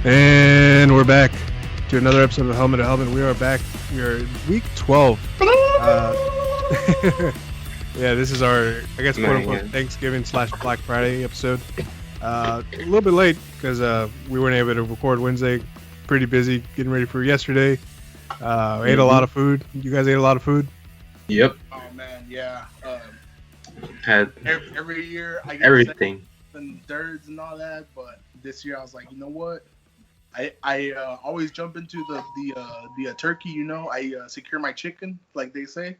And we're back to another episode of Helmet to Helmet. We are back. We are in week 12. Yeah, this is our, I guess, quote-unquote Thanksgiving / Black Friday episode. A little bit late because we weren't able to record Wednesday. Pretty busy getting ready for yesterday. Ate a lot of food. You guys ate a lot of food? Yep. Oh, man, yeah. Had every year I get everything. And thirds and all that, but this year I was like, you know what? I always jump into the turkey, you know. I secure my chicken, like they say.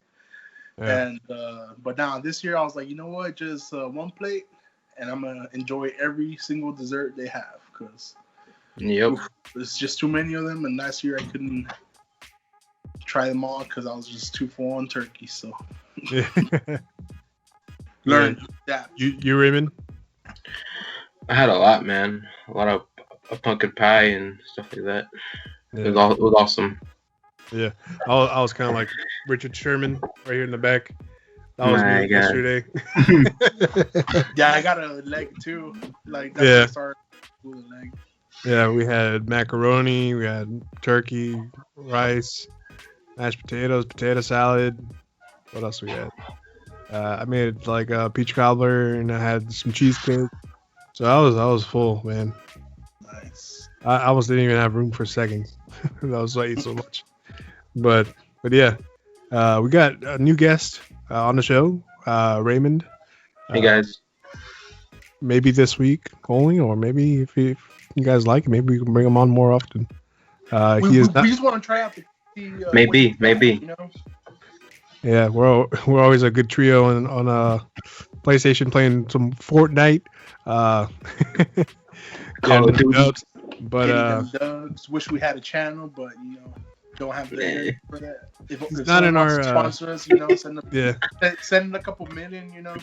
Yeah. And but now this year I was like, you know what? Just one plate, and I'm gonna enjoy every single dessert they have, cause there's just too many of them. And last year I couldn't try them all because I was just too full on turkey. So learn that. You Raymond? I had a lot, man. A lot of pumpkin pie and stuff like that. Yeah. It was awesome. Yeah, I was kind of like Richard Sherman right here in the back. That was me yesterday. Yeah, I got a leg too. Like that's started with a leg. Yeah, we had macaroni, we had turkey, rice, mashed potatoes, potato salad. What else we had? I made like a peach cobbler and I had some cheesecake. So I was full, man. Nice. I almost didn't even have room for seconds. That was why I ate so much. But yeah, we got a new guest on the show, Raymond. Hey guys. Maybe this week only, or maybe if you guys like it, maybe we can bring him on more often. We just want to try out the maybe. You know? Yeah, we're always a good trio on PlayStation playing some Fortnite. Call of Duty. But dubs. Wish we had a channel, but you know, don't have the area for that. If not in our sponsor us, you know, send a couple million, you know.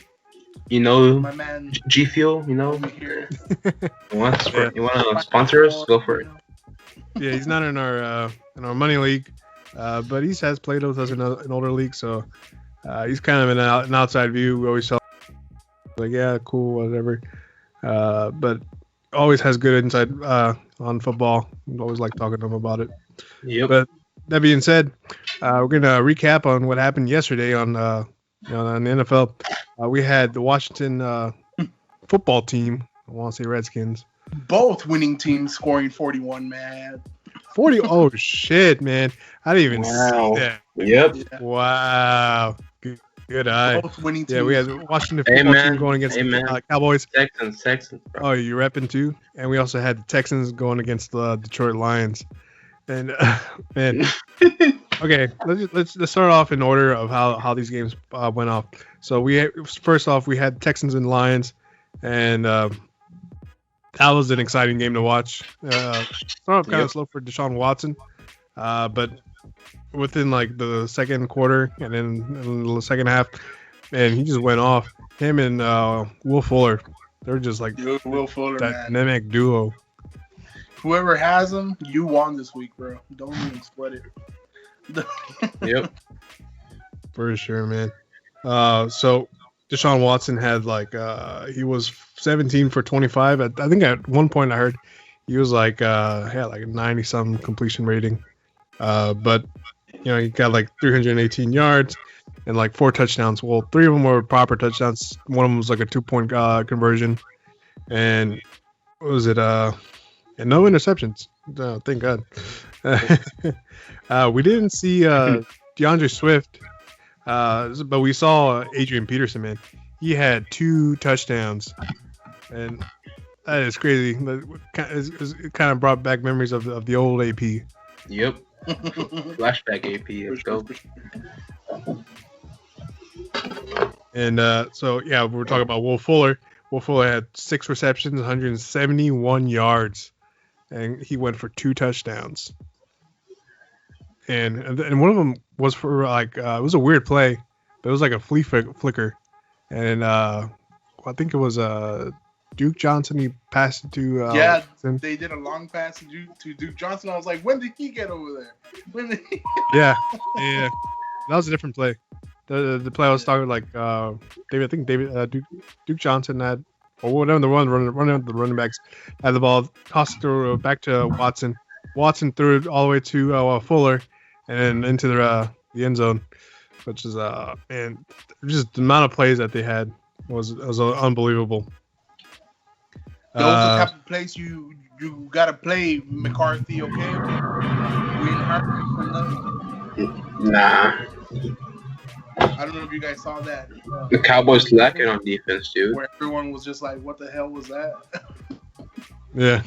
You know, my man G Fuel, you know. Here. You want to sponsor us? Go for it. Yeah, he's not in our money league, but he has played with us in an older league, so he's kind of an outside view. We always tell like, yeah, cool, whatever. But always has good insight on football. Always like talking to him about it. Yep. But that being said, we're gonna recap on what happened yesterday on the NFL. We had the Washington football team. I want to say Redskins. Both winning teams scoring 41, man. 40. Oh shit, man! I didn't even see that. Yep. Yeah. Wow. Good eye. Both winning teams. Yeah, we had Washington football team going against the Cowboys. Texans. Bro. Oh, you repping too? And we also had the Texans going against the Detroit Lions. And man, okay, let's start off in order of how these games went off. So first off we had Texans and Lions, and that was an exciting game to watch. Started off kind of slow for Deshaun Watson, but within like the second quarter and then in the second half, man, he just went off. Him and Will Fuller, they're just like Will Fuller, dynamic duo. Whoever has them, you won this week, bro. Don't even sweat it. Yep. For sure, man. So Deshaun Watson had like he was 17 for 25. I think at one point I heard he was like had like a 90-something completion rating. But you know, he got like 318 yards and like 4 touchdowns. Well, 3 of them were proper touchdowns. One of them was like a 2-point conversion. And what was it? And no interceptions. Thank God. We didn't see DeAndre Swift, but we saw Adrian Peterson, man. He had 2 touchdowns. And that is crazy. It kind of brought back memories of the old AP. Yep. Flashback AP. Let's go. And so, yeah, we're talking about Will Fuller. Will Fuller had 6 receptions, 171 yards. And he went for 2 touchdowns. And one of them was for like it was a weird play, but it was like a flea flicker. And I think it was Duke Johnson. He passed it to they did a long pass to Duke Johnson. I was like, when did he get over there? Yeah, that was a different play. The play I was talking like Duke Johnson had or whatever the running backs had the ball, tossed it through back to Watson. Watson threw it all the way to Fuller, and then into the end zone, which is man, just the amount of plays that they had was unbelievable. Those are the type of plays you gotta play, McCarthy. Okay, we ain't hurt for nothing. Nah. I don't know if you guys saw that. The Cowboys lacking on defense, dude. Where everyone was just like, "What the hell was that?" Yeah.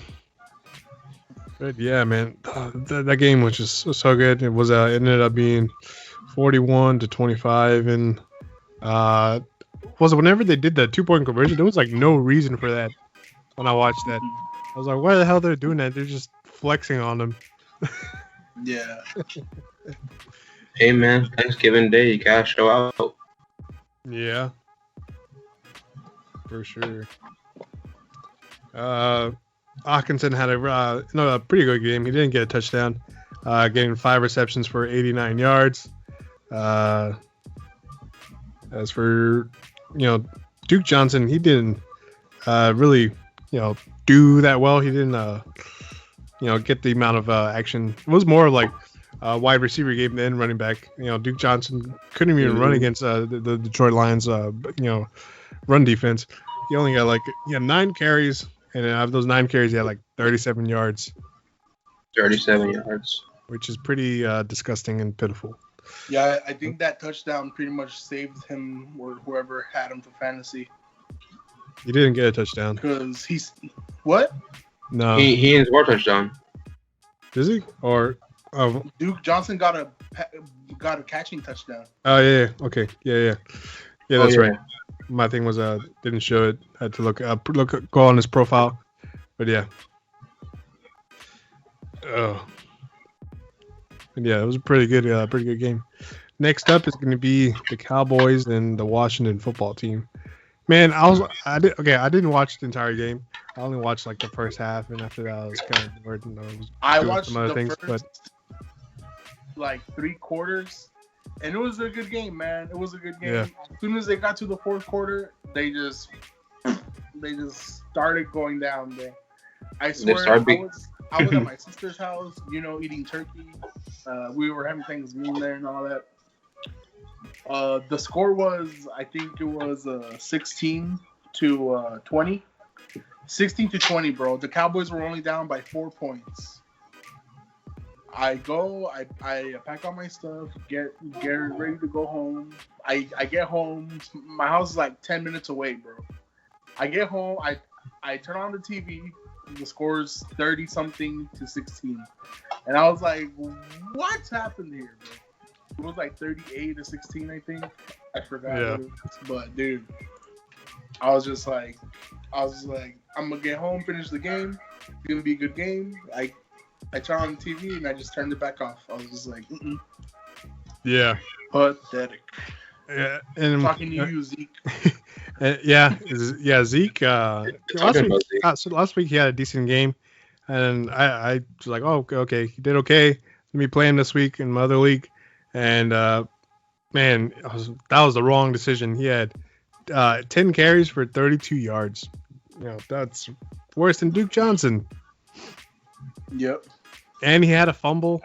But yeah, man, that game was just so good. It was ended up being 41-25, and whenever they did the 2-point conversion, there was like no reason for that. When I watched that, I was like, "Why the hell they're doing that? They're just flexing on them." Yeah. Hey man, Thanksgiving Day, you gotta show out. Yeah, for sure. Hawkinson had a pretty good game. He didn't get a touchdown, getting 5 receptions for 89 yards. As for Duke Johnson, he didn't really do that well. He didn't get the amount of action. It was more like a wide receiver game than running back. Duke Johnson couldn't even run against the Detroit Lions run defense. He only got 9 carries, and out of those 9 carries he had 37 yards. 37 yards, which is pretty disgusting and pitiful. Yeah, I think that touchdown pretty much saved him or whoever had him for fantasy. He didn't get a touchdown. Because he's... What? No. He didn't score a touchdown. Does he? Or... Duke Johnson got a catching touchdown. Oh, yeah. Okay. Yeah, that's right. My thing was didn't show it. I had to go on his profile. But yeah. Oh. And yeah, it was a pretty good game. Next up is going to be the Cowboys and the Washington football team. Man, I didn't watch the entire game. I only watched the first half, and after that, I was kind of bored. And I watched some other things, first, but 3 quarters, and it was a good game, man. It was a good game. Yeah. As soon as they got to the 4th quarter, they just started going down there. I swear, I was at my sister's house, eating turkey. We were having Thanksgiving there and all that. The score was, I think it was 16-20. 16-20, bro. The Cowboys were only down by 4 points. I pack all my stuff, get ready to go home. I get home. My house is 10 minutes away, bro. I get home. I turn on the TV. The score's 30-something to 16. And I was like, what's happened here, bro? It was 38-16, I think. I forgot. Yeah. But dude, I was just like, I'm gonna get home, finish the game. It's gonna be a good game. I turned on the TV and I just turned it back off. I was just like, yeah, pathetic. Yeah, and talking to you, Zeke. Zeke. Last week he had a decent game, and I was like, oh, okay, he did okay. Let me play him this week in my other league, and man, that was the wrong decision. He had 10 carries for 32 yards. That's worse than Duke Johnson. Yep. And he had a fumble.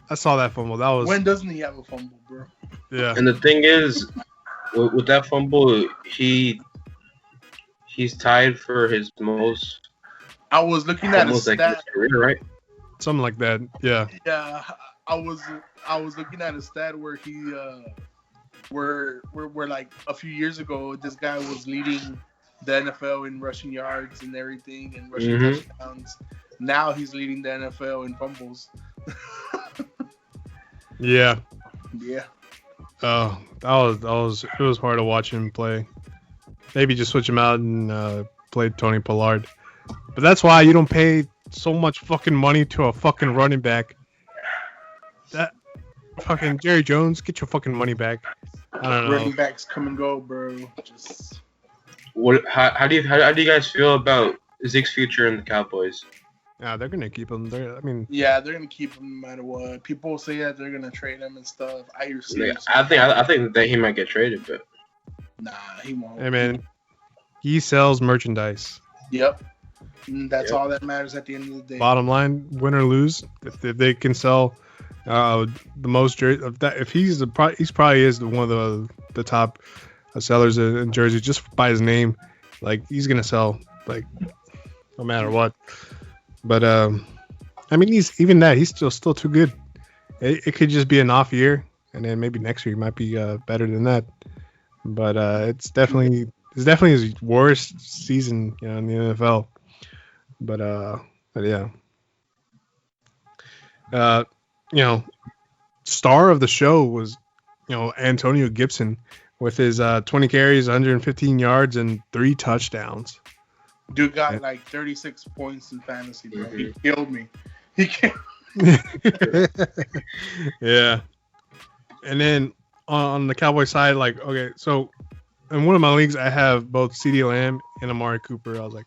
I saw that fumble. That was. When doesn't he have a fumble, bro? Yeah. And the thing is, with that fumble, he's tied for his most. I was looking at his stat. Career, right? Something like that. Yeah. Yeah. I was looking at a stat where he where a few years ago this guy was leading the NFL in rushing yards and everything and rushing touchdowns. Now he's leading the NFL in fumbles. Yeah. Yeah. Oh, it was hard to watch him play. Maybe just switch him out and play Tony Pollard. But that's why you don't pay so much fucking money to a fucking running back. That fucking Jerry Jones, get your fucking money back. I don't know. Running backs come and go, bro. Just. How do you guys feel about Zeke's future in the Cowboys? Yeah, they're gonna keep him. Yeah, they're gonna keep him no matter what. People say that they're gonna trade him and stuff. I think that he might get traded, but nah, he won't. Hey man, He sells merchandise. Yep. And that's all that matters at the end of the day. Bottom line, win or lose, if they can sell the most jersey of that, if he's probably is one of the top sellers in Jersey just by his name. Like he's gonna sell like no matter what. But I mean, he's still too good. It could just be an off year, and then maybe next year might be better than that. But it's definitely his worst season, in the NFL. But yeah, star of the show was Antonio Gibson with his 20 carries, 115 yards, and 3 touchdowns. Dude got like 36 points in fantasy, bro. He killed me. He killed. Yeah. And then on the Cowboys side, like, okay, so in one of my leagues, I have both CeeDee Lamb and Amari Cooper. I was like,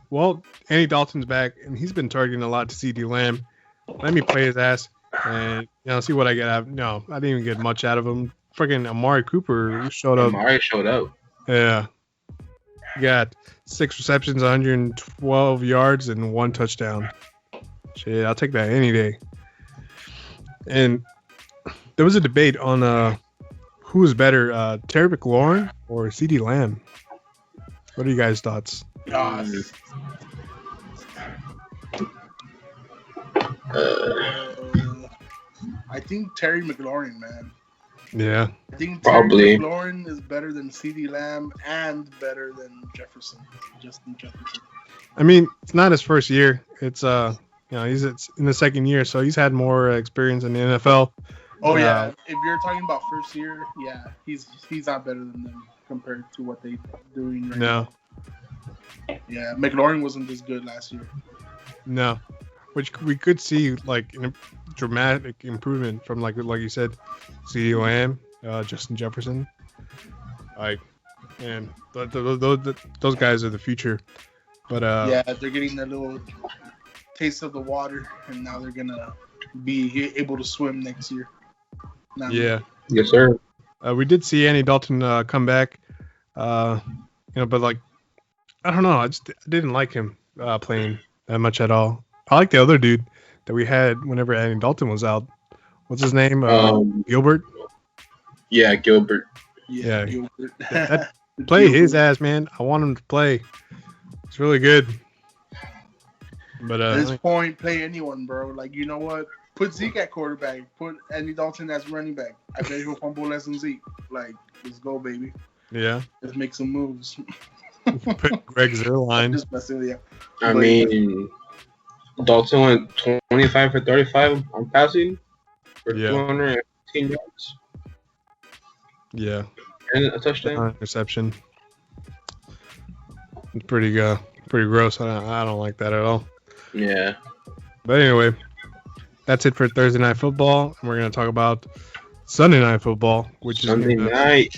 well, Andy Dalton's back, and he's been targeting a lot to CeeDee Lamb. Let me play his ass and see what I get out. No, I didn't even get much out of him. Freaking Amari Cooper showed up. Amari showed up. Yeah. He got 6 receptions, 112 yards, and 1 touchdown. Shit, I'll take that any day. And there was a debate on who was better, Terry McLaurin or CeeDee Lamb. What are you guys' thoughts? I think Terry McLaurin, man. Yeah. I think Probably. Terry McLaurin is better than CeeDee Lamb and better than Justin Jefferson. I mean, it's not his first year. It's he's in the second year, so he's had more experience in the NFL. Oh yeah, if you're talking about first year, yeah, he's not better than them compared to what they're doing right now. Yeah, McLaurin wasn't this good last year. No, which we could see like a dramatic improvement from like you said, CeeDee Lamb, Justin Jefferson. Like, and those guys are the future. But yeah, they're getting a little taste of the water, and now they're gonna be able to swim next year. Yeah. Yes, sir. We did see Andy Dalton come back, but like, I don't know. I didn't like him playing that much at all. I like the other dude that we had whenever Andy Dalton was out. What's his name? Gilbert? Yeah, Gilbert. Yeah. Gilbert. Play his ass, man. I want him to play. It's really good. But at this point, play anyone, bro. Like, you know what? Put Zeke at quarterback. Put Andy Dalton as running back. I bet he'll fumble less than Zeke. Like, let's go, baby. Yeah. Let's make some moves. Put Greg Zuerlein. Just messing with you. I mean, Dalton went 25 for 35 on passing for 215 yards. Yeah. And a touchdown. Interception. It's pretty gross. I don't like that at all. Yeah. But anyway, that's it for Thursday Night Football. And we're going to talk about Sunday Night Football, which Sunday is night.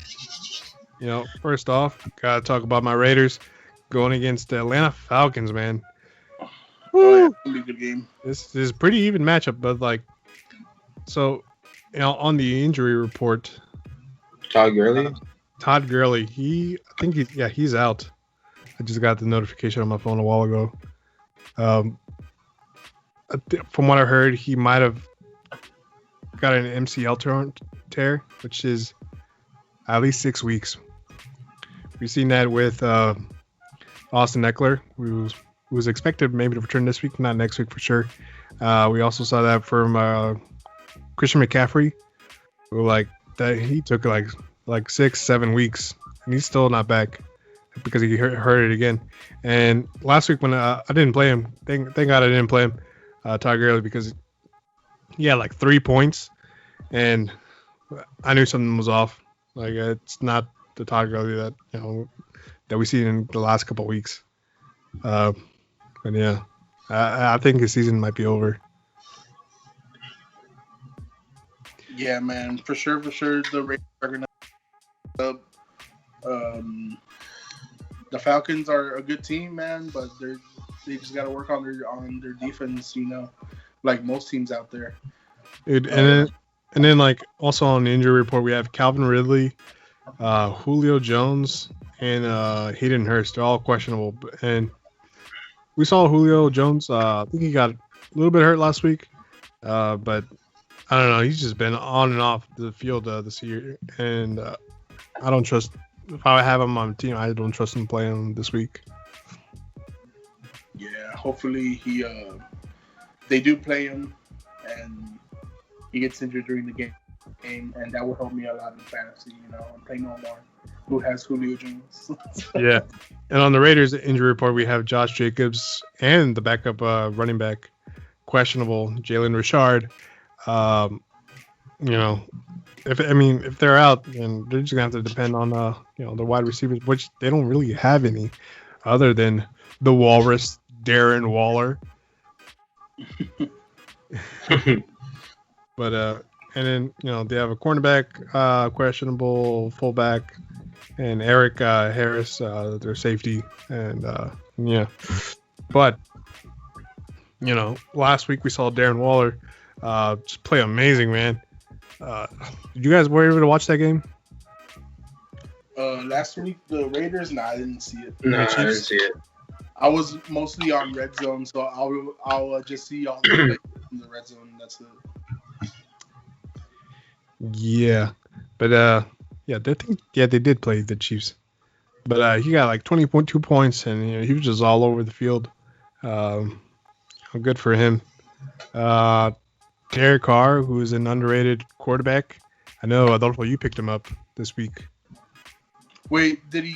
First off, got to talk about my Raiders going against the Atlanta Falcons, man. Oh, yeah, good game. This is a pretty even matchup, but on the injury report, Todd Gurley. Todd Gurley, he's out. I just got the notification on my phone a while ago. From what I heard, he might have got an MCL tear, which is at least 6 weeks. We've seen that with Austin Eckler, who was expected maybe to return this week, not next week for sure. We also saw that from Christian McCaffrey, who he took like 6-7 weeks, and he's still not back because he hurt it again. And last week when I didn't play him, thank God I didn't play him, Todd Gurley, because he had like 3 points, and I knew something was off. Like, it's not the Todd Gurley that we see in the last couple of weeks. But yeah, I think his season might be over. Yeah, man, for sure. The Raiders are gonna. The Falcons are a good team, man, but they just got to work on their defense, like most teams out there. Dude, and then like also on the injury report we have Calvin Ridley, Julio Jones, and Hayden Hurst. They're all questionable. And we saw Julio Jones. I think he got a little bit hurt last week, but I don't know. He's just been on and off the field this year, and I don't trust. If I have him on the team, I don't trust him playing this week. Yeah, hopefully they do play him, and he gets injured during the game, and that will help me a lot in fantasy. And play no more. Who has Julio Jones? Yeah, and on the Raiders injury report, we have Josh Jacobs and the backup running back questionable, Jalen Richard. If they're out, then they're just gonna have to depend on the wide receivers, which they don't really have any, other than the Walrus, Darren Waller. But and then they have a cornerback questionable, fullback, and Eric Harris, their safety, and but last week we saw Darren Waller just play amazing, man. You guys were able to watch that game? Last week the Raiders, I didn't see it. No, I didn't see it. I was mostly on red zone, so I'll just see all the plays in the red zone. That's it. Yeah, but they did play the Chiefs, but he got like 20.2 points, and he was just all over the field. Good for him. Derek Carr, who is an underrated quarterback. I know, Adolfo, you picked him up this week. Wait, did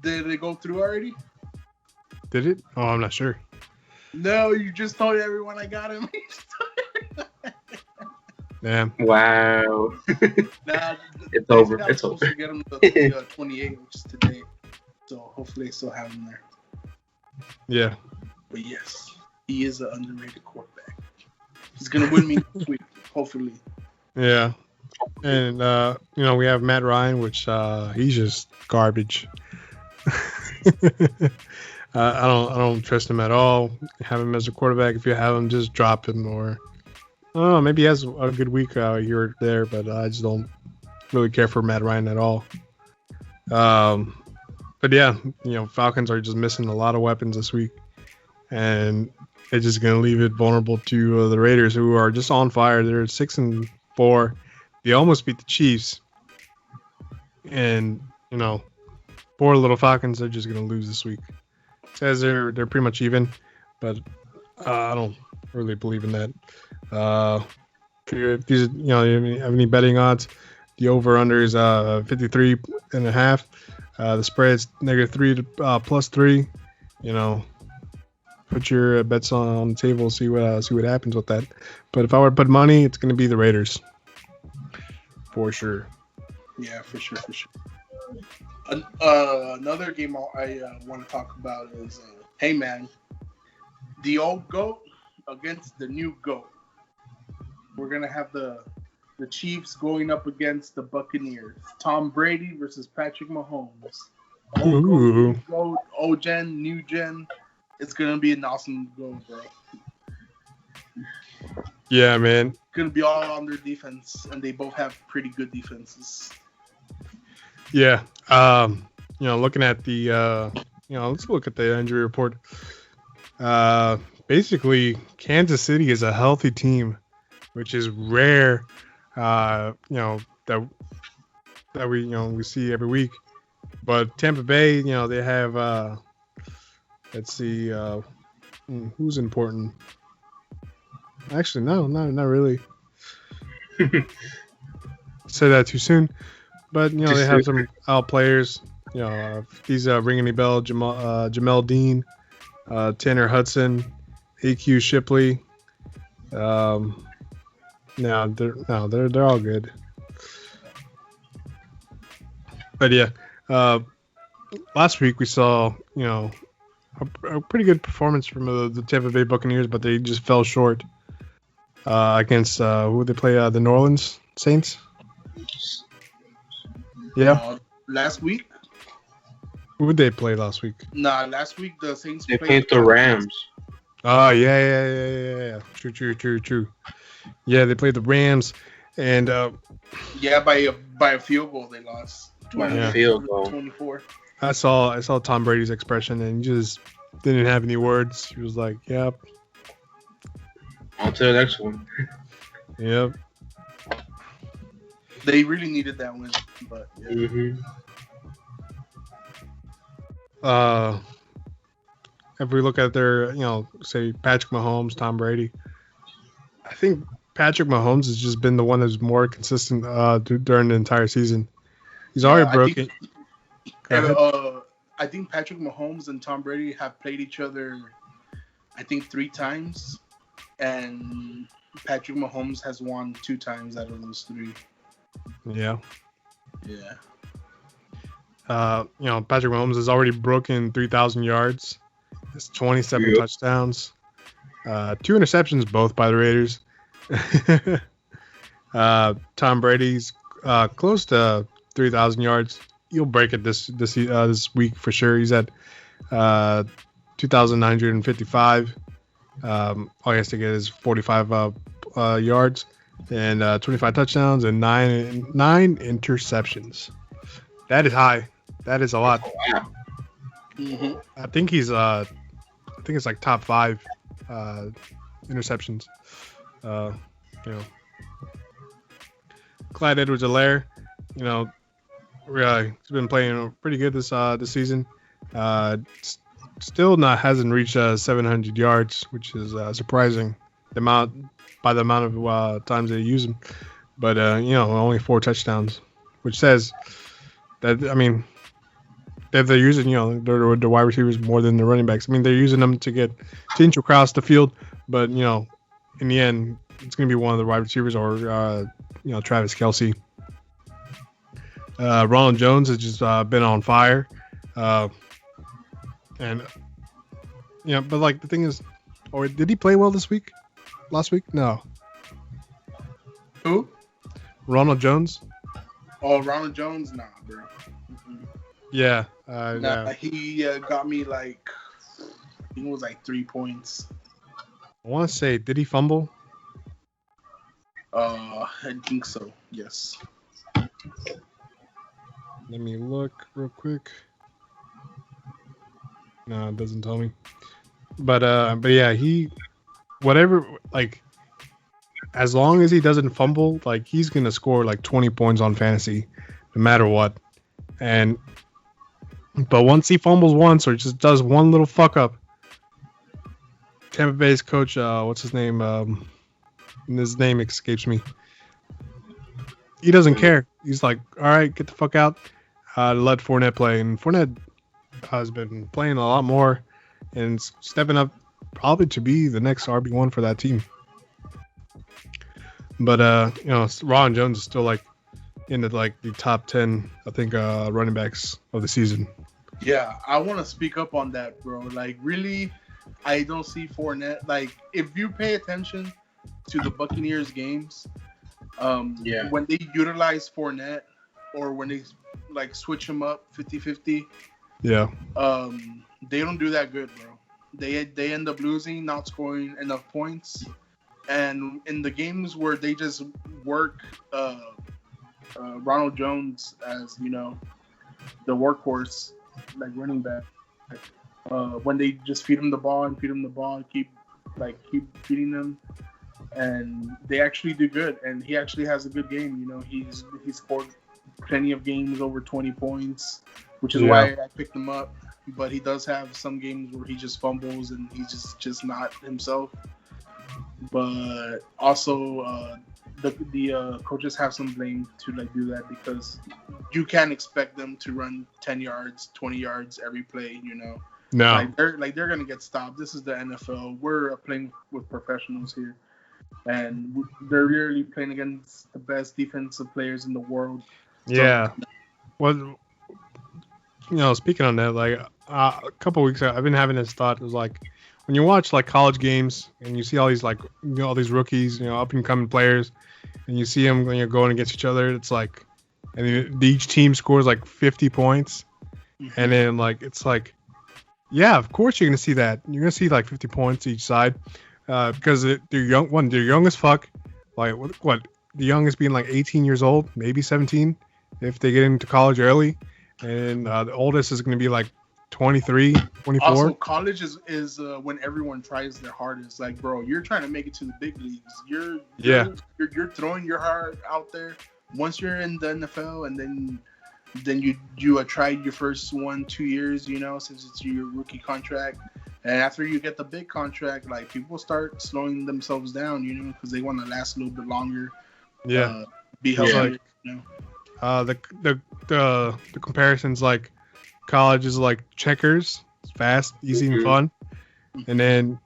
it go through already? Did it? Oh, I'm not sure. No, you just told everyone I got him. Damn. Wow. Nah, it's over. It's supposed over. To get him the 28, which is today. So hopefully they still have him there. Yeah. But yes, he is an underrated quarterback. He's gonna win me this week, hopefully. Yeah. And we have Matt Ryan, which he's just garbage. I don't trust him at all. Have him as a quarterback. If you have him, just drop him, or I don't know, maybe he has a good week here or there, but I just don't really care for Matt Ryan at all. But yeah, Falcons are just missing a lot of weapons this week, and it's just gonna leave it vulnerable to the Raiders, who are just on fire. They're 6-4. They almost beat the Chiefs, and poor little Falcons, they're just gonna lose this week. It says they're pretty much even, but I don't really believe in that. If you have any betting odds, the over/under is 53.5. The spread's -3 to +3. Put your bets on the table, see what happens with that. But if I were to put money, it's gonna be the Raiders. For sure. Yeah, for sure. Another game I want to talk about is, hey man, the old GOAT against the new GOAT. We're gonna have the Chiefs going up against the Buccaneers. Tom Brady versus Patrick Mahomes. Old GOAT, old gen, new gen. It's gonna be an awesome goal, bro. Yeah, man. Gonna be all on their defense, and they both have pretty good defenses. Yeah. Looking at the let's look at the injury report. Basically, Kansas City is a healthy team, which is rare. That we see every week. But Tampa Bay, they have let's see, who's important. Actually, no, not really. Say that too soon, but they have some out players. If these ring any bell, Jamel Dean, Tanner Hudson, AQ Shipley. They're all good. But yeah, last week we saw a pretty good performance from the Tampa Bay Buccaneers, but they just fell short against who they play, the New Orleans Saints. Yeah. Last week? Who did they play last week? Nah, last week the Saints played the Rams. Oh, yeah. True. Yeah, they played the Rams, and by a field goal they lost. By a field goal. 24. I saw Tom Brady's expression, and he just didn't have any words. He was like, "Yep, On to the next one. yep." They really needed that win, but yeah. Mm-hmm. If we look at their, say Patrick Mahomes, Tom Brady, I think Patrick Mahomes has just been the one that's more consistent during the entire season. He's already broken. I think Patrick Mahomes and Tom Brady have played each other, I think 3 times, and Patrick Mahomes has won 2 times out of those 3. Yeah. Yeah. Patrick Mahomes has already broken 3,000 yards. Has 27 touchdowns. 2 interceptions, both by the Raiders. Tom Brady's close to 3,000 yards. He'll break it this week for sure. He's at 2,955. All he has to get is 45 yards and 25 touchdowns and nine interceptions. That is high. That is a lot. Mm-hmm. I think he's it's like top 5 interceptions. Clyde Edwards-Helaire, he's been playing pretty good this season. Still hasn't reached 700 yards, which is surprising. The amount of times they use him, but only 4 touchdowns, which says that if they're using the wide receivers more than the running backs. They're using them to inch across the field, but in the end it's going to be one of the wide receivers or Travis Kelce. Ronald Jones has just been on fire, but the thing is, or did he play well this week? Last week? No. Who? Ronald Jones. Oh, Ronald Jones? Nah, bro. Mm-hmm. Yeah. He got me I think it was 3 points. I want to say, did he fumble? I think so. Yes. Let me look real quick. No, it doesn't tell me. But yeah, as long as he doesn't fumble, he's gonna score 20 points on fantasy, no matter what. But once he fumbles once or just does one little fuck up, Tampa Bay's coach, what's his name? His name escapes me. He doesn't care. He's like, all right, get the fuck out. Let Fournette play. And Fournette has been playing a lot more and stepping up probably to be the next RB1 for that team. But, Ron Jones is still in the top 10, I think, running backs of the season. Yeah, I want to speak up on that, bro. Really, I don't see Fournette. If you pay attention to the Buccaneers games, when they utilize Fournette or when they switch him up 50-50, yeah, they don't do that good, bro. They end up losing, not scoring enough points, and in the games where they just work Ronald Jones as the workhorse, running back, when they just feed him the ball and keep feeding him, and they actually do good, and he actually has a good game. He's scored plenty of games over 20 points, which is why I picked him up. But he does have some games where he just fumbles and he's just not himself. But also the coaches have some blame to do that, because you can't expect them to run 10 yards, 20 yards every play. No, they're gonna get stopped. This is the NFL. We're playing with professionals here, and they're really playing against the best defensive players in the world. Yeah. Well, speaking on that, a couple weeks ago, I've been having this thought. It was when you watch college games and you see all these all these rookies, up and coming players, and you see them going against each other. It's and each team scores 50 points, and then it's yeah, of course you're gonna see that. You're gonna see 50 points each side, because they're young. They're young as fuck. What the youngest being 18 years old, maybe 17, if they get into college early. and the oldest is going to be like 23, 24. Also, college is when everyone tries their hardest. Like, bro, you're trying to make it to the big leagues. You're throwing your heart out there. Once you're in the NFL, and then you tried your first 1-2 years, since it's your rookie contract, and after you get the big contract, like people start slowing themselves down, because they want to last a little bit longer. Yeah, be healthy. The comparisons, like college is like checkers, it's fast, easy, and fun, and then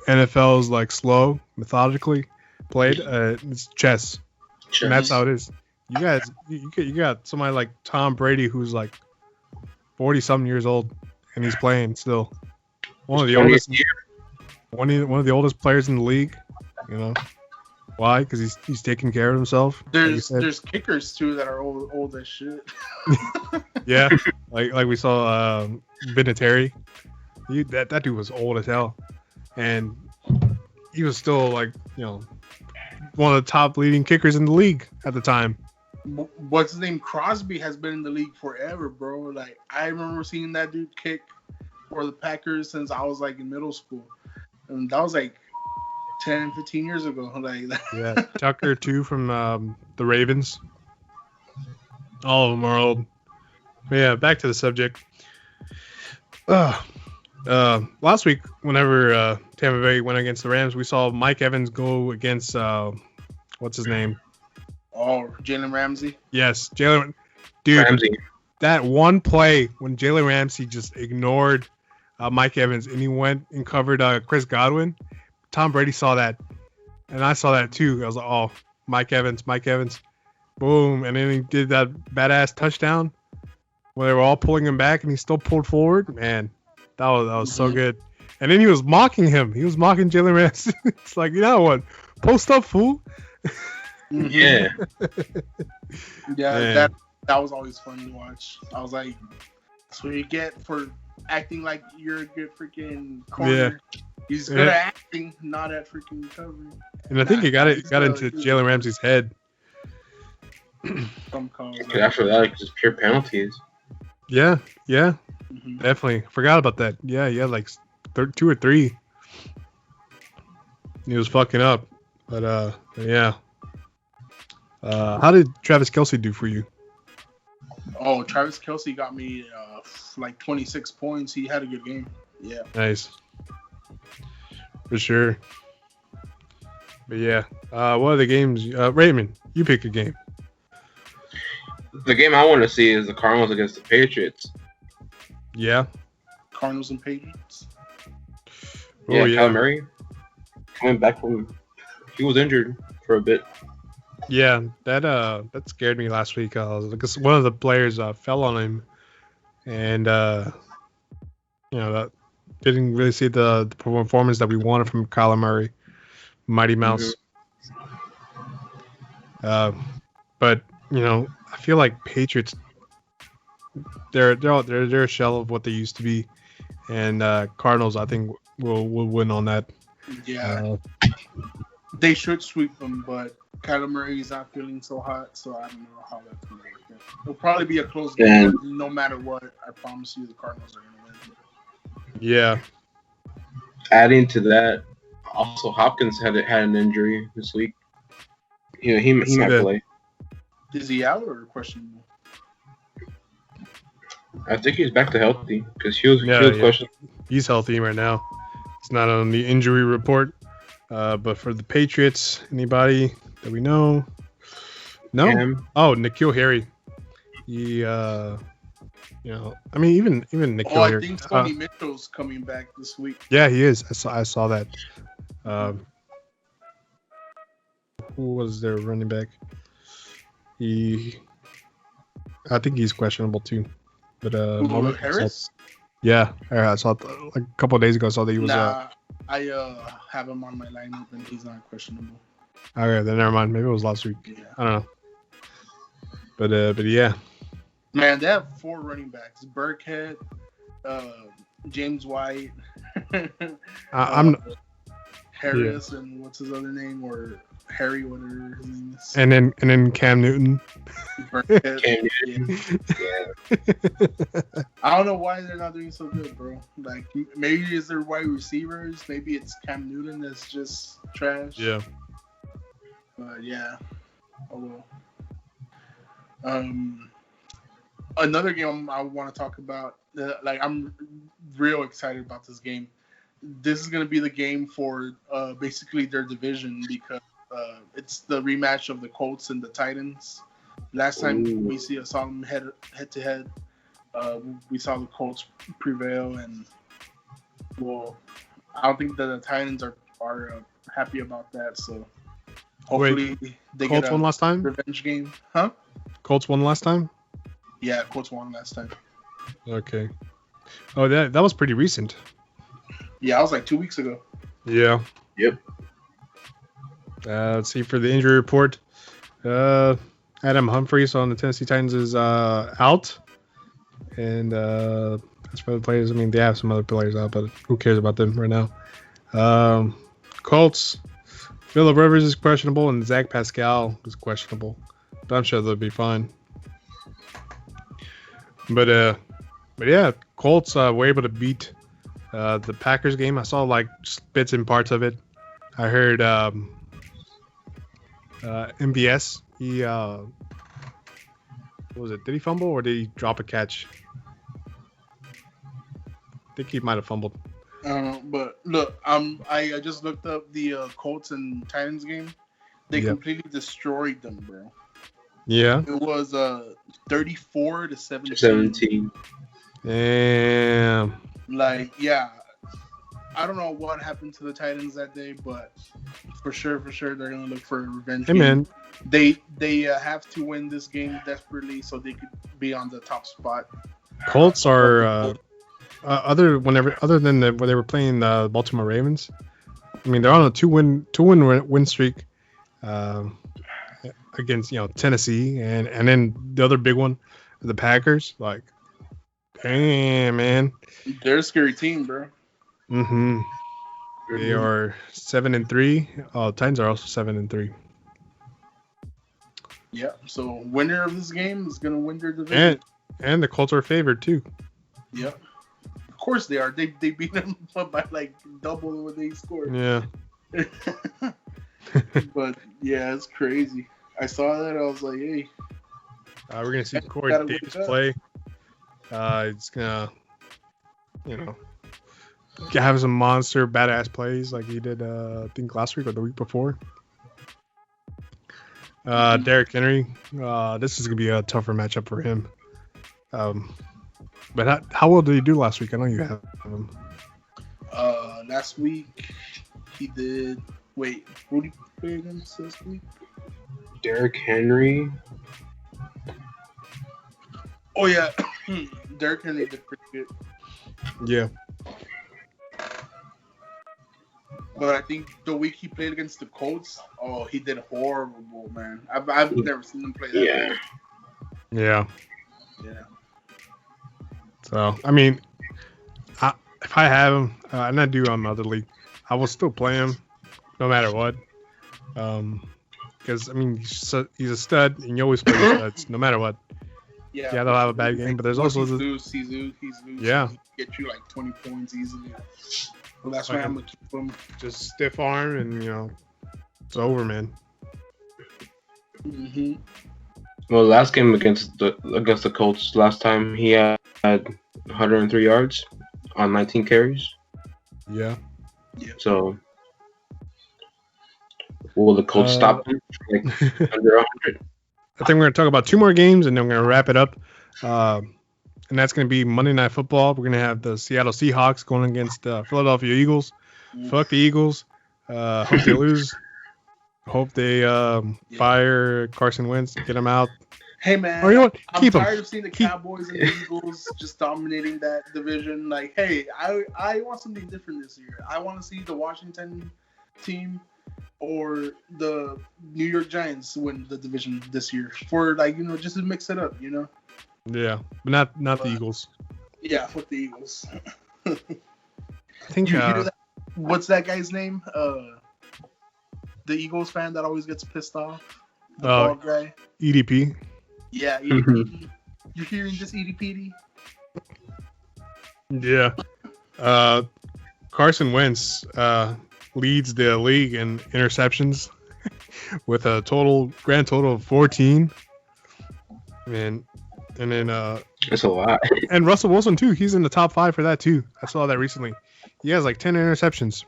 NFL is like slow, methodically played. It's chess, and that's how it is. You guys, you got somebody like Tom Brady who's like 40-something years old, and he's playing still. One of the oldest players in the league. Why? Because he's taking care of himself. There's kickers too that are old as shit. Yeah, like we saw Vinatieri. That dude was old as hell, and he was still like one of the top leading kickers in the league at the time. What's his name? Crosby has been in the league forever, bro. Like, I remember seeing that dude kick for the Packers since I was like in middle school, and that was like 10, 15 years ago. Like, yeah, Tucker too from the Ravens. All of them are old. But yeah, back to the subject. Last week, whenever Tampa Bay went against the Rams, we saw Mike Evans go against what's his name? Oh, Jalen Ramsey? Yes, Jalen. Dude, Ramsey. That one play when Jalen Ramsey just ignored Mike Evans and he went and covered Chris Godwin. Tom Brady saw that, and I saw that too. I was like, oh, Mike Evans. Boom. And then he did that badass touchdown when they were all pulling him back and he still pulled forward. Man, that was so good. And then he was mocking him. He was mocking Jalen Ramsey. It's like, what? Post up, fool. Yeah. Yeah, that was always fun to watch. I was like, that's what you get for acting like you're a good freaking corner. Yeah. He's good at acting, not at freaking covering. And I think he got into Jalen Ramsey's head. After that, like, just pure penalties. Yeah, definitely. Forgot about that. Yeah, he had like 2 or 3. He was fucking up, but yeah. How did Travis Kelce do for you? Oh, Travis Kelce got me like 26 points. He had a good game. Yeah. Nice. For sure. But yeah, what are the games? Raymond, you pick a game. The game I want to see is the Cardinals against the Patriots. Yeah. Cardinals and Patriots. Yeah, Kyler Murray coming back from, he was injured for a bit. Yeah, that scared me last week. Because one of the players fell on him, and that didn't really see the performance that we wanted from Kyler Murray, Mighty Mouse. But I feel like Patriots, they're a shell of what they used to be, and Cardinals I think will win on that. Yeah, they should sweep them, but Kyler Murray's not feeling so hot, so I don't know how that's going to work. It'll probably be a close game, no matter what. I promise you the Cardinals are going to win. Yeah. Adding to that, also Hopkins had an injury this week. He might play. Is he out or questionable? I think he's back to healthy because he was questionable. He's healthy right now. It's not on the injury report. But for the Patriots, anybody that we know? No. Oh, N'Keal Harry. He, even N'Keal Harry. I think Tony Mitchell's coming back this week. Yeah, he is. I saw that. Who was their running back? I think he's questionable too. But Harris? Yeah, I saw like a couple of days ago. I saw that he was. I have him on my lineup and he's not questionable. Okay, then never mind. Maybe it was last week. Yeah. I don't know. But yeah. Man, they have 4 running backs: Burkhead, James White, Harris and what's his other name, or Harry, whatever his name is. And then Cam Newton. Cam Newton. Yeah. I don't know why they're not doing so good, bro. Like, maybe it's their wide receivers. Maybe it's Cam Newton that's just trash. Yeah. But yeah. Oh well. Another game I want to talk about. I'm real excited about this game. This is going to be the game for basically their division, because it's the rematch of the Colts and the Titans. Last time we saw them head to head, we saw the Colts prevail, and well, I don't think that the Titans are happy about that. So hopefully they Colts get a won last time. revenge game, huh? Colts won last time. Yeah, Colts won last time. Okay. Oh, that was pretty recent. Yeah, I was like 2 weeks ago. Yeah. Yep. Let's see for the injury report. Adam Humphries on the Tennessee Titans is out, and as for the players, I mean, they have some other players out, but who cares about them right now? Colts, Phillip Rivers is questionable, and Zach Pascal is questionable, but I'm sure they'll be fine. But yeah, Colts were able to beat the Packers game. I saw like bits and parts of it. I heard MBS. He what was it? Did he fumble or did he drop a catch? I think he might have fumbled. I don't know, but look, I just looked up the Colts and Titans game. They completely destroyed them, bro. Yeah. It was 34-17. Damn. Like, yeah. I don't know what happened to the Titans that day, but for sure they're gonna look for a revenge. Hey, man. They have to win this game desperately so they could be on the top spot. Colts are other than when they were playing the Baltimore Ravens. I mean, they're on a two win win streak against Tennessee and then the other big one, the Packers. Like, damn, man, they're a scary team, bro. Mm-hmm. They are 7-3. Titans are also 7-3. Yeah. So winner of this game is gonna win their division. And the Colts are favored too. Yep. Of course they are. They beat them by like double what they scored. Yeah. But yeah, it's crazy. I saw that. I was like, hey. We're gonna see Corey Davis play. It's gonna, have some monster badass plays like he did I think last week or the week before. Derrick Henry, this is gonna be a tougher matchup for him. But how well did he do last week? I know you have him. Last week he did. Wait, who did he play against this week? Derrick Henry. Oh yeah, Derrick Henry did pretty good. Yeah. But I think the week he played against the Colts, he did horrible, man. I've never seen him play that way. Yeah. Yeah. So, I mean, if I have him, and I do on the other league, I will still play him no matter what. Because, I mean, he's a stud, and you always play the studs no matter what. Yeah, they'll have a bad game, but there's also... He's loose. Yeah. He get you like 20 points easily. Well, that's why I'm going to keep him. Just stiff arm, and, it's over, man. Mm-hmm. Well, last game against the Colts, last time he had 103 yards on 19 carries. Yeah. So, will the Colts stop him like under 100? I think we're going to talk about two more games, and then we're going to wrap it up. And that's going to be Monday Night Football. We're going to have the Seattle Seahawks going against Philadelphia Eagles. Fuck the Eagles. Hope they lose. Hope they fire Carson Wentz, get him out. Hey, man. Or you know what? I'm tired of seeing the Cowboys and the Eagles just dominating that division. Like, hey, I want something different this year. I want to see the Washington team or the New York Giants win the division this year for, like, just to mix it up, Yeah, but not the Eagles. Yeah, with the Eagles. I think you hear that? what's that guy's name? The Eagles fan that always gets pissed off. The bald guy. EDP. Yeah, EDP. You hearing this, EDP? Yeah. Carson Wentz leads the league in interceptions with a grand total of 14. And then that's a lot. And Russell Wilson too. He's in the top 5 for that too. I saw that recently. He has like 10 interceptions.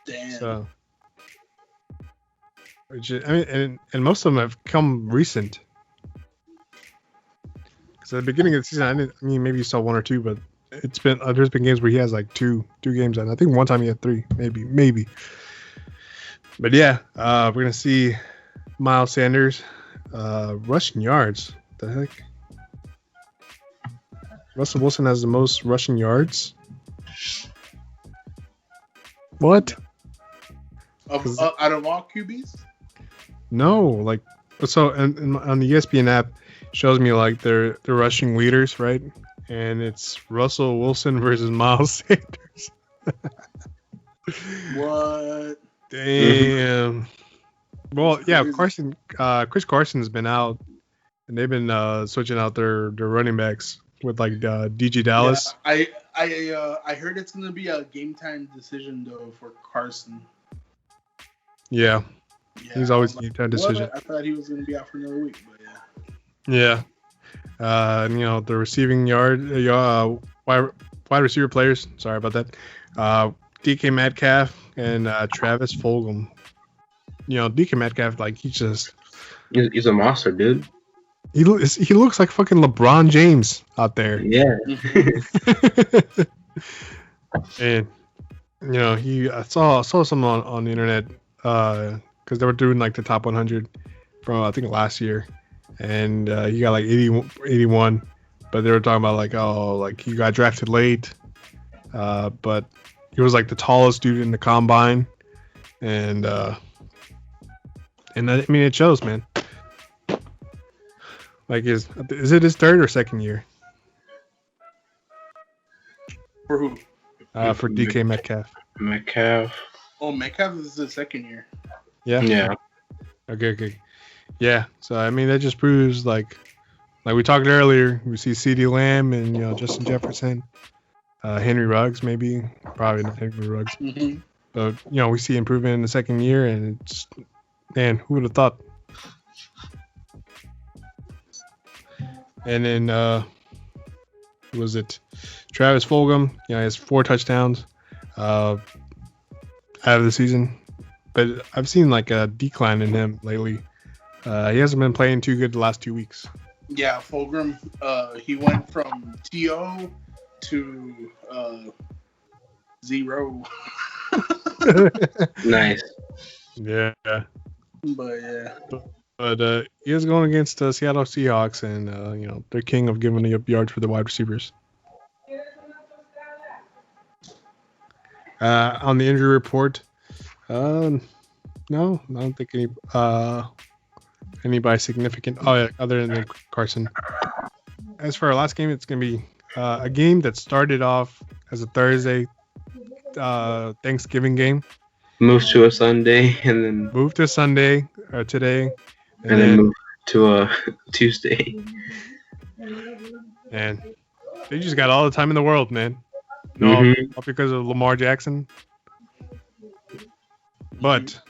Damn. So, and most of them have come recent. Because at the beginning of the season, I mean, maybe you saw 1 or 2, but it's been there's been games where he has like two games, and I think one time he had 3, maybe. But yeah, we're gonna see Miles Sanders rushing yards. What the heck? Russell Wilson has the most rushing yards. What? Out of all QBs? No, like so. And on the ESPN app, shows me like their rushing leaders, right? And it's Russell Wilson versus Miles Sanders. What? Damn. Well, yeah, Chris Carson's been out, and they've been switching out their running backs with like DG Dallas. Yeah, I heard it's gonna be a game time decision though for Carson. Yeah, he's always game time decision. I thought he was gonna be out for another week, but yeah. And, you know, the receiving wide receiver players. Sorry about that. DK Metcalf and Travis Fulgham. You know, DK Metcalf, like he's a monster, dude. He looks like fucking LeBron James out there. Yeah. And you know, I saw something on the internet because they were doing like the top 100 from I think last year, and he got like 81, but they were talking about like he got drafted late, but he was like the tallest dude in the combine, and I mean it shows, man. Like, is it his 3rd or 2nd year? For who? For DK Metcalf. Metcalf. Oh, Metcalf is the 2nd year. Yeah. Yeah. Okay. Yeah. So I mean, that just proves like we talked earlier. We see CeeDee Lamb and Justin Jefferson, Henry Ruggs maybe, probably not Henry Ruggs. Mm-hmm. But we see improvement in the 2nd year, and it's man, who would have thought? And then was it Travis Fulgham? He has 4 touchdowns out of the season, but I've seen like a decline in him lately. He hasn't been playing too good the last 2 weeks. Yeah, Fulgham. He went from TO to 0. Nice. Yeah. But yeah. But he is going against the Seattle Seahawks, and they're king of giving up yards for the wide receivers. On the injury report, no, I don't think anybody significant. Oh yeah, other than Carson. As for our last game, it's gonna be a game that started off as a Thursday Thanksgiving game. Moved to a Sunday, and then moved to Sunday today. And then moved to a Tuesday. And they just got all the time in the world, man. All because of Lamar Jackson. But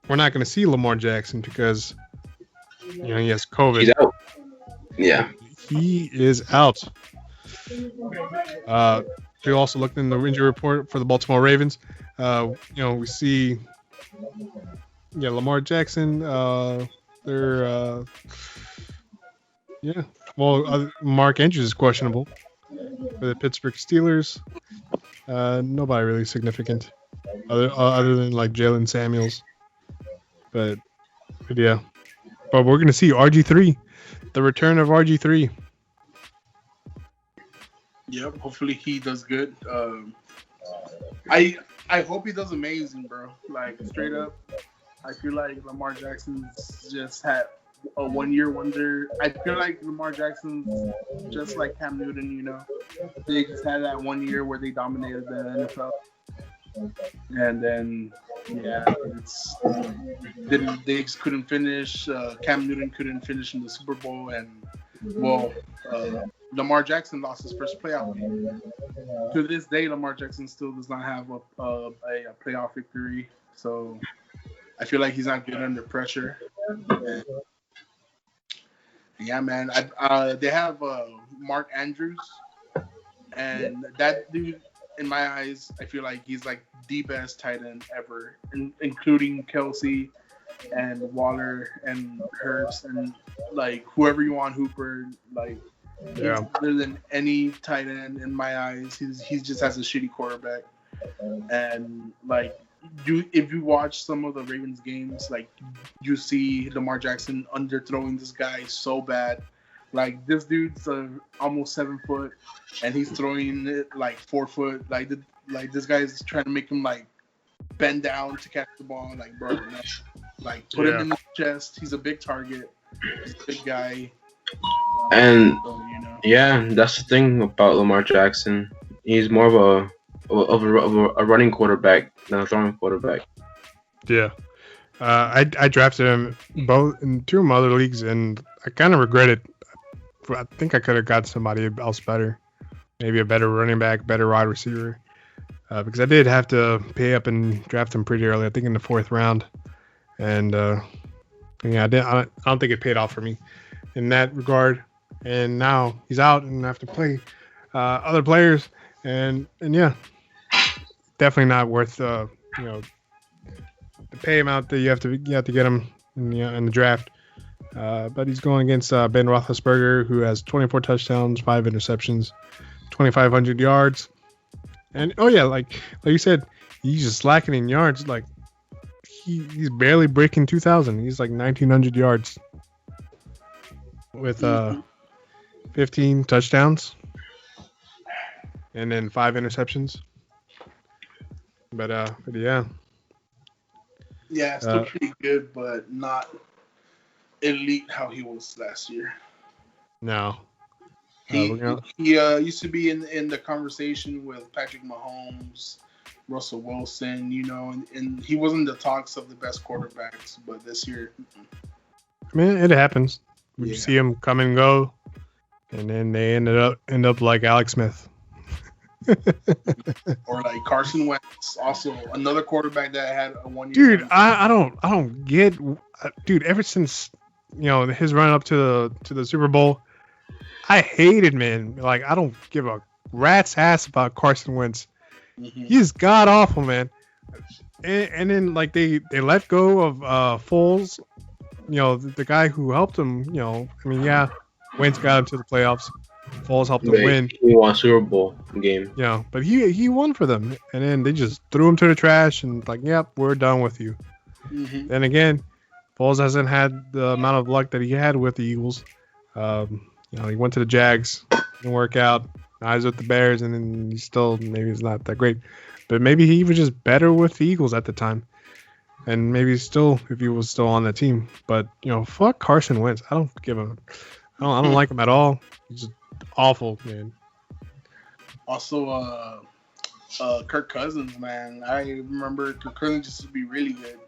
we're not going to see Lamar Jackson because he has COVID. He's out. Yeah. He is out. We also looked in the injury report for the Baltimore Ravens. We see Lamar Jackson. Mark Andrews is questionable for the Pittsburgh Steelers. Nobody really significant other than like Jalen Samuels. But yeah. But we're going to see RG3, the return of RG3. Yep, hopefully he does good. I hope he does amazing, bro. Like, straight up. I feel like Lamar Jackson's just a 1 year wonder. I feel like Lamar Jackson's just like Cam Newton. You know, they just had that 1 year where they dominated the NFL, and then they just couldn't finish. Cam Newton couldn't finish in the Super Bowl, and Lamar Jackson lost his first playoff game. To this day, Lamar Jackson still does not have a playoff victory. So I feel like he's not good under pressure. And, yeah, man. They have Mark Andrews, and that dude, in my eyes, I feel like he's like the best tight end ever, including Kelsey and Waller and Hurts and like whoever you want, Hooper, like. Yeah. Better than any tight end in my eyes. He just has a shitty quarterback, and like if you watch some of the Ravens games, like you see Lamar Jackson underthrowing this guy so bad. Like this dude's almost 7 foot, and he's throwing it like 4 foot. Like this guy's trying to make him like bend down to catch the ball. Like bro, no. Like put him in the chest. He's a big target. He's a big guy. And yeah, that's the thing about Lamar Jackson. He's more of a running quarterback than a throwing quarterback. Yeah, I drafted him both in 2 of my other leagues, and I kind of regret it. I think I could have got somebody else better, maybe a better running back, better wide receiver, because I did have to pay up and draft him pretty early. I think in the 4th round, and I don't think it paid off for me in that regard. And now he's out and I have to play other players, and yeah, definitely not worth the pay amount that you have to get him in the draft. But he's going against Ben Roethlisberger, who has 24 touchdowns, 5 interceptions, 2,500 yards, and like you said, he's just slacking in yards. Like he's barely breaking 2,000. He's like 1,900 yards with 15 touchdowns and then 5 interceptions. But yeah. Yeah, still pretty good, but not elite how he was last year. No. He used to be in the conversation with Patrick Mahomes, Russell Wilson, and he wasn't the talks of the best quarterbacks, but this year. I mean, it happens. You see him come and go, and then they end up like Alex Smith. Or like Carson Wentz, also another quarterback that had a 1 year. Dude, I don't get, dude. Ever since his run up to the Super Bowl, I hated, man. Like I don't give a rat's ass about Carson Wentz. Mm-hmm. He's god awful, man. And then like they let go of Foles. The guy who helped him, Wentz got him to the playoffs. Foles helped him win. He won a Super Bowl game. Yeah, but he won for them. And then they just threw him to the trash and like, yep, we're done with you. Mm-hmm. Then again, Foles hasn't had the amount of luck that he had with the Eagles. He went to the Jags, didn't work out. Now he's with the Bears, and then he's not that great. But maybe he was just better with the Eagles at the time. And maybe if he was still on the team. But, fuck Carson Wentz. I don't like him at all. He's just awful, man. Also, Kirk Cousins, man. I remember Kirk Cousins used to be really good.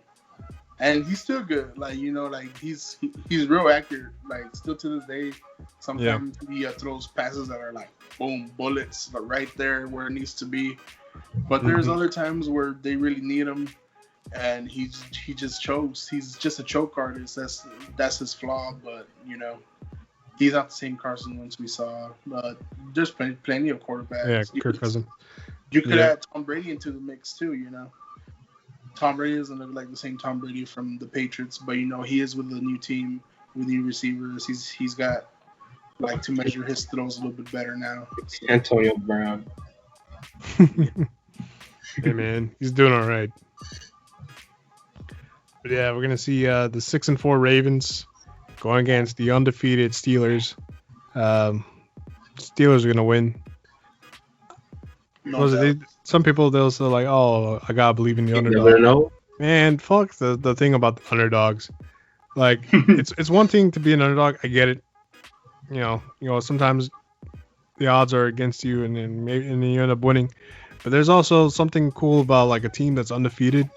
And he's still good. Like, he's real accurate. Like, still to this day, sometimes he throws passes that are like, boom, bullets, but right there where it needs to be. But there's other times where they really need him. And he just chokes. He's just a choke artist. That's his flaw. But he's not the same Carson Wentz we saw. There's plenty of quarterbacks. Yeah, Kirk Cousins. You could add Tom Brady into the mix too. Tom Brady doesn't look like the same Tom Brady from the Patriots, but he is with a new team with new receivers. He's got like to measure his throws a little bit better now. Antonio Brown. Hey man, he's doing all right. But yeah, we're gonna see the 6-4 Ravens going against the undefeated Steelers. Steelers are gonna win. Some people they'll say like, "Oh, I gotta believe in the underdog." Never know. Man, fuck the thing about the underdogs. Like it's one thing to be an underdog. I get it. You know, sometimes the odds are against you, and then you end up winning. But there's also something cool about like a team that's undefeated,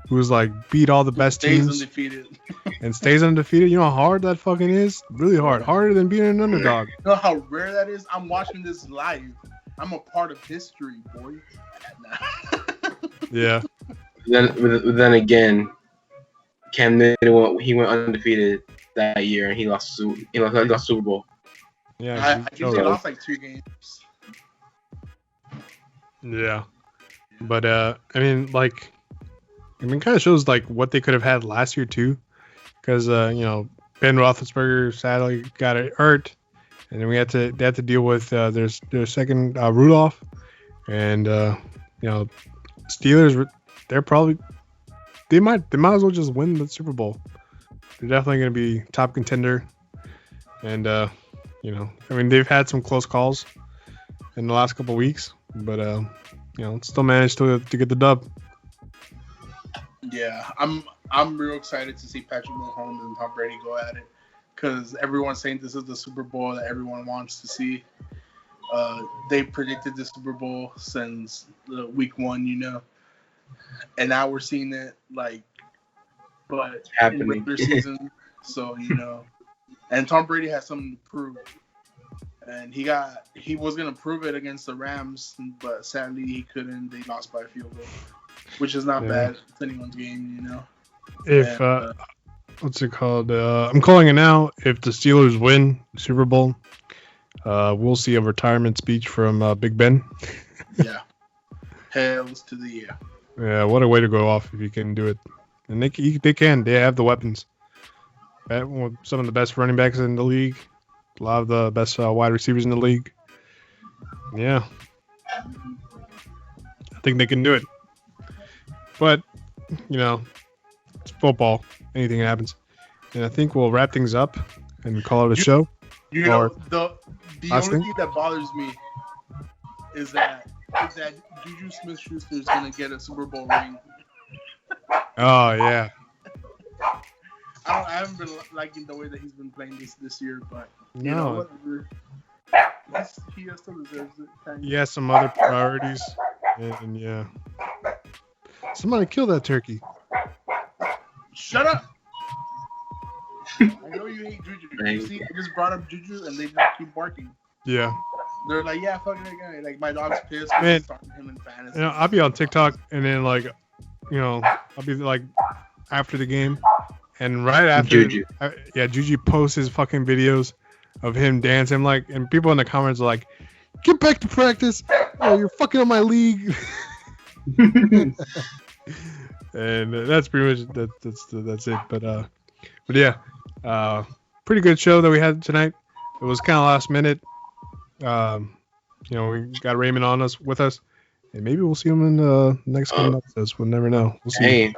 who's like beat all the best teams undefeated. and stays undefeated. You know how hard that fucking is? Really hard. Harder than being an underdog. You know how rare that is? I'm watching this live. I'm a part of history, boy. Yeah. Then again, Cam Newton went undefeated that year, and he lost Super Bowl. Yeah. I think they lost like 2 games. Yeah. But I mean, like, kind of shows like what they could have had last year too, because you know, Ben Roethlisberger sadly got hurt, and then they had to deal with their second Rudolph, and you know, Steelers they might as well just win the Super Bowl. They're definitely going to be top contender, and you know, I mean, they've had some close calls in the last couple of weeks, but you know, still managed to get the dub. Yeah, I'm real excited to see Patrick Mahomes and Tom Brady go at it, because everyone's saying this is the Super Bowl that everyone wants to see. They predicted the Super Bowl since week 1, you know, and now we're seeing it but in the regular season. So, you know, and Tom Brady has something to prove, and he was gonna prove it against the Rams, but sadly he couldn't. They lost by a field goal, which is not bad. It's anyone's game, you know. If what's it called? I'm calling it now. If the Steelers win the Super Bowl, we'll see a retirement speech from Big Ben. Yeah. Hails to the year. Yeah, what a way to go off if you can do it. And they can. They have the weapons. Some of the best running backs in the league. A lot of the best wide receivers in the league. Yeah. I think they can do it. But, you know, it's football. Anything happens. And I think we'll wrap things up and call it a show. You know, the only thing that bothers me is that Juju Smith-Schuster is going to get a Super Bowl ring. Oh, yeah. I haven't been liking the way that he's been playing this year, but you know, whatever. He still deserves it. He has some other priorities, and yeah. Somebody kill that turkey. Shut up! I know you hate Juju. You see, I just brought up Juju, and they just keep barking. Yeah. They're like, yeah, fuck that guy. Like, my dog's pissed. Man, starting him in fantasy. You know, I'll be on TikTok, and then, like, you know, I'll be, like, after the game, and right after, Juju. Juju posts his fucking videos of him dancing, like, and people in the comments are like, get back to practice. Oh, you're fucking on my league. And that's pretty much that's it. But yeah, pretty good show that we had tonight. It was kind of last minute. You know, we got Raymond with us, and maybe we'll see him in the next couple episodes. We'll never know. We'll see. Hey,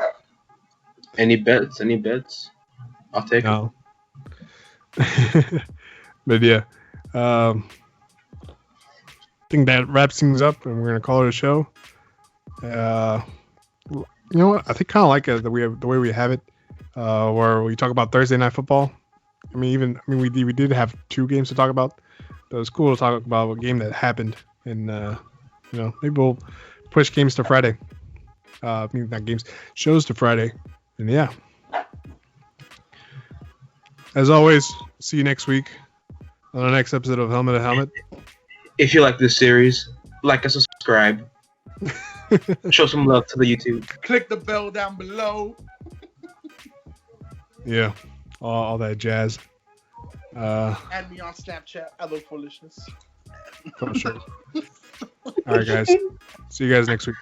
any bets? I'll take them. But yeah, I think that wraps things up, and we're gonna call it a show. You know what? I think kind of like the way we have it, where we talk about Thursday Night Football. We did have 2 games to talk about, but it was cool to talk about a game that happened, and you know, maybe we'll push games to Friday. Not games, shows to Friday, and yeah. As always, see you next week on the next episode of Helmet to Helmet. If you like this series, like and subscribe. Show some love to the YouTube. Click the bell down below. Yeah, all that jazz. Add me on Snapchat. I love foolishness. For sure. All right, guys. See you guys next week.